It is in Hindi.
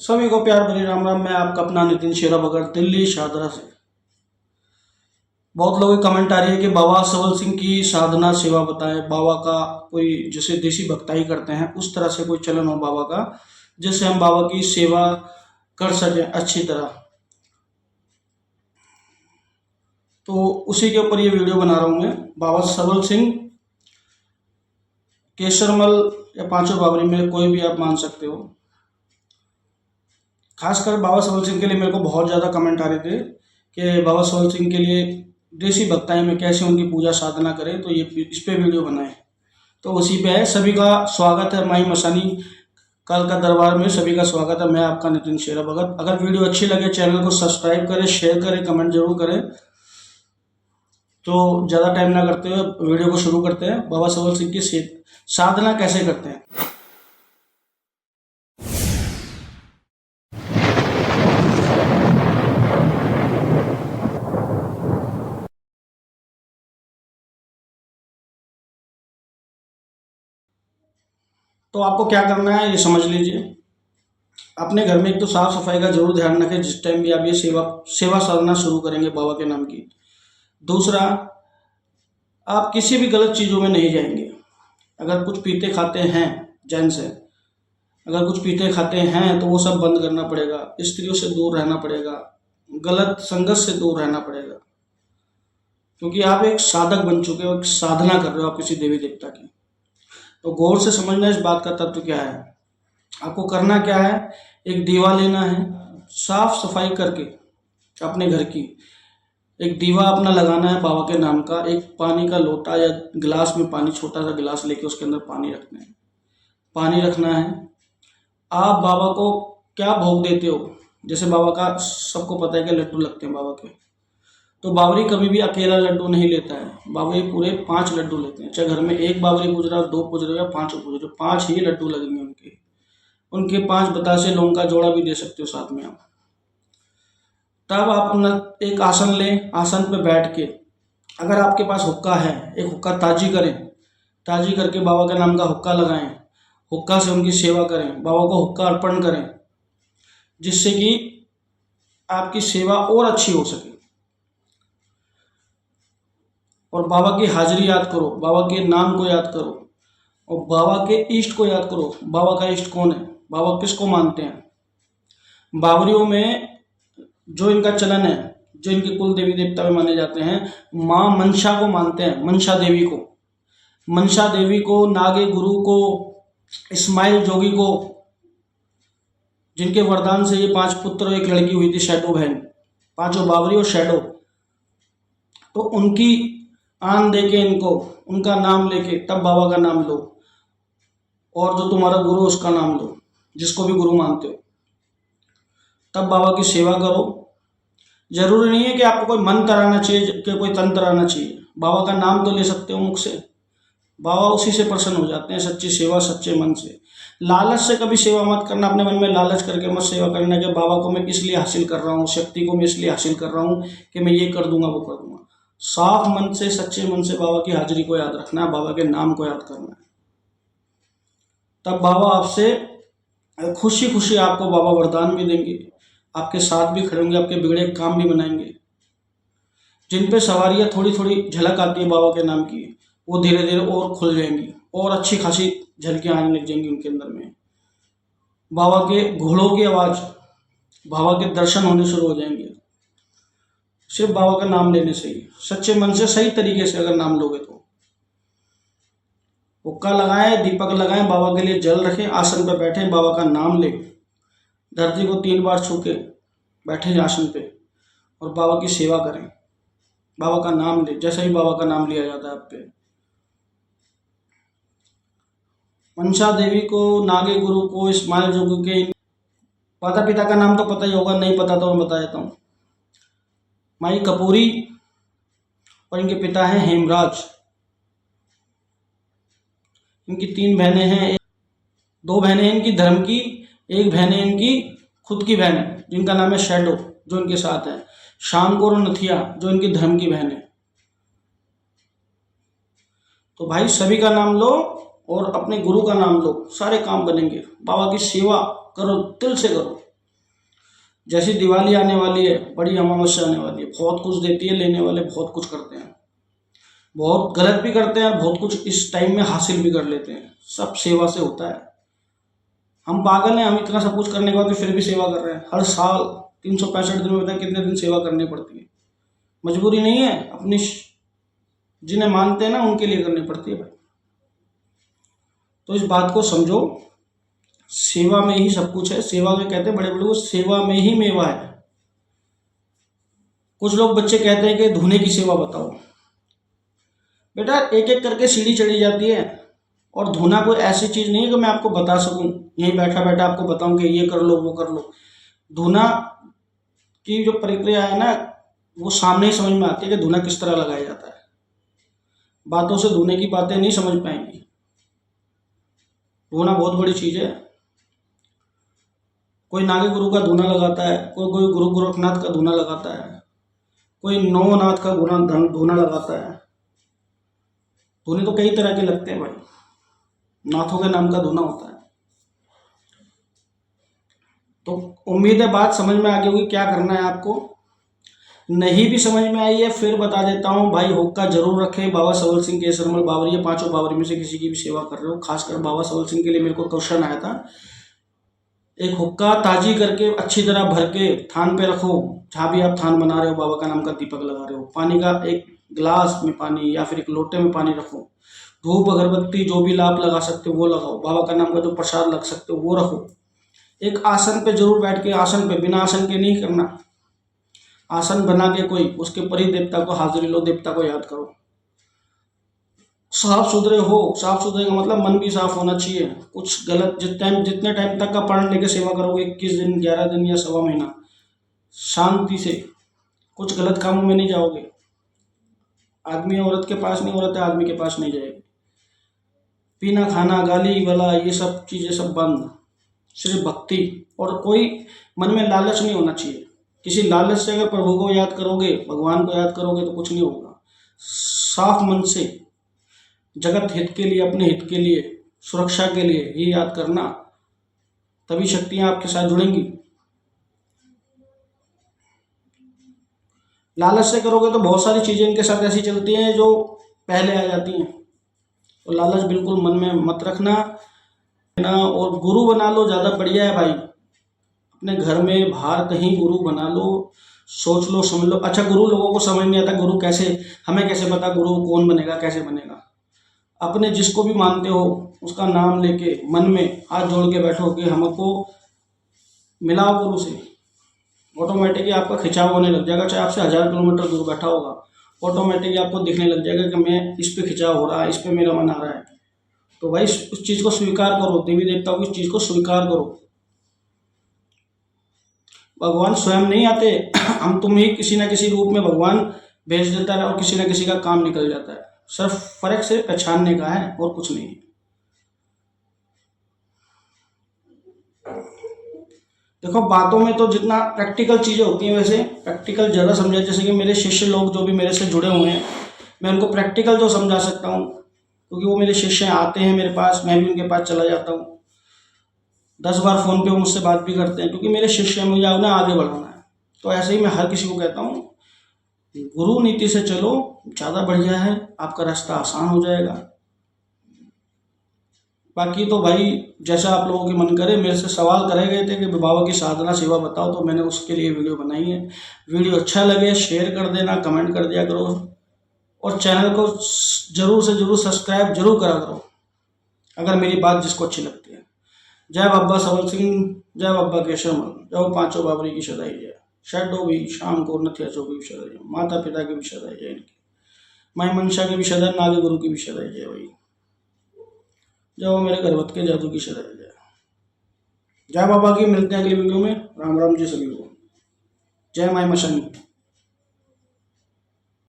सभी को प्यार भरी राम राम। मैं आपका अपना नितिन शेरा भगत, दिल्ली शाहदरा से। बहुत लोगों की कमेंट आ रही है कि बाबा सबल सिंह की साधना सेवा बताएं। बाबा का कोई जैसे देसी भक्ताई करते हैं उस तरह से कोई चलन हो बाबा का, जिससे हम बाबा की सेवा कर सकें अच्छी तरह। तो उसी के ऊपर ये वीडियो बना रहा हूँ मैं। बाबा सबल सिंह, केसरमल या पांचों बाबरी में कोई भी आप मान सकते हो। खासकर बाबा सबल सिंह के लिए मेरे को बहुत ज़्यादा कमेंट आ रहे थे कि बाबा सबल सिंह के लिए देसी भक्ताई में कैसे उनकी पूजा साधना करें, तो ये इस पे वीडियो बनाए। तो उसी पे है। सभी का स्वागत है माई मसानी काल का दरबार में, सभी का स्वागत है। मैं आपका नितिन शेरा भगत। अगर वीडियो अच्छी लगे चैनल को सब्सक्राइब करें, शेयर करें, कमेंट जरूर करें। तो ज़्यादा टाइम ना करते हुए वीडियो को शुरू करते हैं। बाबा सबल सिंह की साधना कैसे करते हैं। तो आपको क्या करना है ये समझ लीजिए। अपने घर में एक तो साफ सफाई का जरूर ध्यान रखें जिस टाइम भी आप ये सेवा साधना शुरू करेंगे बाबा के नाम की। दूसरा, आप किसी भी गलत चीज़ों में नहीं जाएंगे। अगर कुछ पीते खाते हैं जेंट्स है, अगर कुछ पीते खाते हैं तो वो सब बंद करना पड़ेगा। स्त्रियों से दूर रहना पड़ेगा, गलत संगत से दूर रहना पड़ेगा, क्योंकि आप एक साधक बन चुके हो, एक साधना कर रहे हो आप किसी देवी देवता की। तो गौर से समझना इस बात का तत्व क्या है। आपको करना क्या है, एक दीवा लेना है, साफ सफाई करके अपने घर की एक दीवा अपना लगाना है बाबा के नाम का। एक पानी का लोटा या गिलास में पानी, छोटा सा गिलास लेके उसके अंदर पानी रखना है। पानी रखना है। आप बाबा को क्या भोग देते हो, जैसे बाबा का सबको पता है कि लड्डू लगते हैं बाबा के। तो बावरी कभी भी अकेला लड्डू नहीं लेता है, बावरी पूरे 5 लड्डू लेते हैं। चाहे घर में एक बावरी पूज रहा हो, 2 पूज रहे हो या 5 पूज रहे हो, 5 ही लड्डू लगेंगे उनके 5 बतासे लौंग का जोड़ा भी दे सकते हो साथ में आप। तब आप अपना एक आसन लें, आसन पे बैठ के अगर आपके पास हुक्का है, एक हुक्का ताजी करें, ताजी करके बाबा के नाम का हुक्का लगाएं। हुक्का से उनकी सेवा करें, बाबा को हुक्का अर्पण करें, जिससे कि आपकी सेवा और अच्छी हो सके। और बाबा की हाजिरी याद करो, बाबा के नाम को याद करो और बाबा के इष्ट को याद करो। बाबा का इष्ट कौन है, बाबा किसको मानते हैं। बावरियों में जो इनका चलन है, जो इनके कुल देवी देवता में माने जाते हैं, माँ मनसा को मानते हैं, मनसा देवी को, मनसा देवी को, नागे गुरु को, इस्माइल जोगी को, जिनके वरदान से ये 5 पुत्र और 1 लड़की हुई थी, शैडो बहन, 5 बावरी और शैडो। तो उनकी आन दे के इनको, उनका नाम लेके तब बाबा का नाम लो, और जो तुम्हारा गुरु उसका नाम लो, जिसको भी गुरु मानते हो, तब बाबा की सेवा करो। जरूरी नहीं है कि आपको कोई मंत्र आना चाहिए कि कोई तंत्र आना चाहिए। बाबा का नाम तो ले सकते हो मुख से, बाबा उसी से प्रसन्न हो जाते हैं। सच्ची सेवा सच्चे मन से, लालच से कभी सेवा मत करना। अपने मन में लालच करके मत सेवा करना कि बाबा को मैं इसलिए हासिल कर रहा हूँ, शक्ति को मैं इसलिए हासिल कर रहा हूँ कि मैं ये कर दूंगा वो कर दूंगा। साफ मन से, सच्चे मन से बाबा की हाजिरी को याद रखना है, बाबा के नाम को याद करना है। तब बाबा आपसे खुशी खुशी आपको बाबा वरदान भी देंगे, आपके साथ भी खड़े होंगे, आपके बिगड़े काम भी बनाएंगे। जिन पे सवारियाँ थोड़ी थोड़ी झलक आती है बाबा के नाम की, वो धीरे धीरे और खुल जाएंगी और अच्छी खासी झलकियाँ आने लग जाएंगी उनके अंदर में। बाबा के घोड़ों की आवाज़, बाबा के दर्शन होने शुरू हो जाएंगे सिर्फ बाबा का नाम लेने से ही। सच्चे मन से सही तरीके से अगर नाम लोगे तो हुक्का लगाएं, दीपक लगाएं, बाबा के लिए जल रखें, आसन पर बैठे, बाबा का नाम लें, धरती को 3 बार छू के बैठे आसन पे और बाबा की सेवा करें। बाबा का नाम ले, जैसे ही बाबा का नाम लिया जाता है आप पे। मनसा देवी को, नागे गुरु को, इस्माइल जोगी के माता पिता का नाम तो पता ही होगा, नहीं पता तो मैं बता देता हूँ। माई कपूरी और इनके पिता हैं हेमराज। इनकी 3 बहनें हैं, 2 बहनें इनकी धर्म की, 1 बहन है इनकी खुद की बहन है जिनका नाम है शैडो, जो इनके साथ है। शांगोर और नथिया जो इनकी धर्म की बहन है। तो भाई सभी का नाम लो और अपने गुरु का नाम लो, सारे काम बनेंगे। बाबा की सेवा करो, दिल से करो। जैसी दिवाली आने वाली है, बड़ी अमावस्या आने वाली है, बहुत कुछ देती है, लेने वाले बहुत कुछ करते हैं, बहुत गलत भी करते हैं और बहुत कुछ इस टाइम में हासिल भी कर लेते हैं। सब सेवा से होता है। हम पागल हैं, हम इतना सब कुछ करने के बाद भी फिर भी सेवा कर रहे हैं। हर साल 365 दिन में बताए कितने दिन सेवा करनी पड़ती है। मजबूरी नहीं है, अपनी जिन्हें मानते हैं ना उनके लिए करनी पड़ती है भाई। तो इस बात को समझो, सेवा में ही सब कुछ है। सेवा में कहते हैं बड़े बड़े को, सेवा में ही मेवा है। कुछ लोग बच्चे कहते हैं कि धोने की सेवा बताओ। बेटा एक एक करके सीढ़ी चढ़ी जाती है, और धोना कोई ऐसी चीज नहीं है कि मैं आपको बता सकूं, यहीं बैठा बैठा आपको बताऊं कि ये कर लो वो कर लो। धोना की जो प्रक्रिया है ना, वो सामने ही समझ में आती है कि धोना किस तरह लगाया जाता है। बातों से धोने की बातें नहीं समझ पाएंगी। धोना बहुत बड़ी चीज है। कोई नागे गुरु का धूना लगाता है, कोई कोई गुरु गोरखनाथ का धूना लगाता है, कोई नवनाथ का धूना लगाता है। धूने तो कई तरह के लगते हैं भाई, नाथों के नाम का धूना होता है। तो उम्मीद है बात समझ में आ गई होगी क्या करना है आपको। नहीं भी समझ में आई है फिर बता देता हूँ भाई, हुक्का जरूर रखें। बाबा सवल सिंह केसरमल बावरी, ये पांचों बावरी में से किसी की भी सेवा कर रहे हो, खासकर बाबा सवल सिंह के लिए मेरे को क्वेश्चन आया था। एक हुक्का ताजी करके अच्छी तरह भर के थान पे रखो, जहाँ भी आप थान बना रहे हो, बाबा का नाम का दीपक लगा रहे हो। पानी का एक गिलास में पानी या फिर एक लोटे में पानी रखो। धूप अगरबत्ती जो भी लाप लगा सकते हो वो लगाओ। बाबा का नाम का जो प्रसाद लग सकते हो वो रखो। एक आसन पे जरूर बैठ के, आसन पे बिना आसन के नहीं करना, आसन बना के कोई उसके परि देवता को हाजिरी लो, देवता को याद करो। साफ सुथरे हो, साफ सुथरे का मतलब मन भी साफ होना चाहिए। कुछ गलत जितने टाइम तक का प्रण लेके सेवा करोगे, 21 दिन 11 दिन या सवा महीना, शांति से कुछ गलत कामों में नहीं जाओगे। आदमी औरत के पास नहीं, औरत आदमी के पास नहीं जाएगी। पीना खाना गाली वाला ये सब चीजें सब बंद, सिर्फ भक्ति। और कोई मन में लालच नहीं होना चाहिए। किसी लालच से अगर प्रभु को याद करोगे, भगवान को याद करोगे तो कुछ नहीं होगा। साफ मन से जगत हित के लिए, अपने हित के लिए, सुरक्षा के लिए ही याद करना, तभी शक्तियां आपके साथ जुड़ेंगी। लालच से करोगे तो बहुत सारी चीजें इनके साथ ऐसी चलती हैं जो पहले आ जाती हैं। तो लालच बिल्कुल मन में मत रखना ना। और गुरु बना लो, ज्यादा बढ़िया है भाई। अपने घर में बाहर कहीं गुरु बना लो, सोच लो समझ लो। अच्छा गुरु लोगों को समझ नहीं आता, गुरु कैसे, हमें कैसे पता गुरु कौन बनेगा कैसे बनेगा। अपने जिसको भी मानते हो उसका नाम लेके मन में हाथ जोड़ के बैठो कि हमको मिलाओ गुरु से। ऑटोमेटिकली आपका खिंचाव होने लग जाएगा, चाहे आपसे 1000 किलोमीटर दूर बैठा होगा, ऑटोमेटिकली आपको दिखने लग जाएगा कि मैं इस पे खिंचाव हो रहा है, इस पे मेरा मन आ रहा है। तो भाई उस चीज को स्वीकार करो, देवी देवताओं की चीज को स्वीकार करो। भगवान स्वयं नहीं आते, हम तुम ही किसी न किसी रूप में भगवान भेज देता है और किसी न किसी का काम निकल जाता है। सिर्फ फर्क से पहचानने का है और कुछ नहीं है। देखो बातों में तो जितना प्रैक्टिकल चीजें होती हैं वैसे प्रैक्टिकल ज्यादा समझा। जैसे कि मेरे शिष्य लोग जो भी मेरे से जुड़े हुए हैं, मैं उनको प्रैक्टिकल जो समझा सकता हूँ, क्योंकि वो मेरे शिष्य आते हैं मेरे पास, मैं भी उनके पास चला जाता हूँ। 10 बार फोन पे वो मुझसे बात भी करते हैं, क्योंकि मेरे शिष्य हैं, मुझे उन्हें आगे बढ़ाना है। तो ऐसे ही मैं हर किसी को कहता हूँ, गुरु नीति से चलो, ज्यादा बढ़िया है, आपका रास्ता आसान हो जाएगा। बाकी तो भाई जैसा आप लोगों के मन करे। मेरे से सवाल करे गए थे कि बाबा की साधना सेवा बताओ, तो मैंने उसके लिए वीडियो बनाई है। वीडियो अच्छा लगे शेयर कर देना, कमेंट कर दिया करो, और चैनल को जरूर से जरूर सब्सक्राइब जरूर करा करो अगर मेरी बात जिसको अच्छी लगती है। जय बाबा सवल सिंह, जय बाबा केशरमल, जय पांचों बाबरी की सदाई जय। शेडो भी शाम को नथिया चौ की भी सदाई, माता पिता की भी सदाई जय, इनकी माई मनसा की भी सदाई, नागे गुरु की भी सदाई जय। भाई जय वो मेरे गर्भवत के जादू की सदाई जय। जय बाबा की। मिलते हैं अगली वीडियो में। राम राम जी सभी को। जय माई मशानी।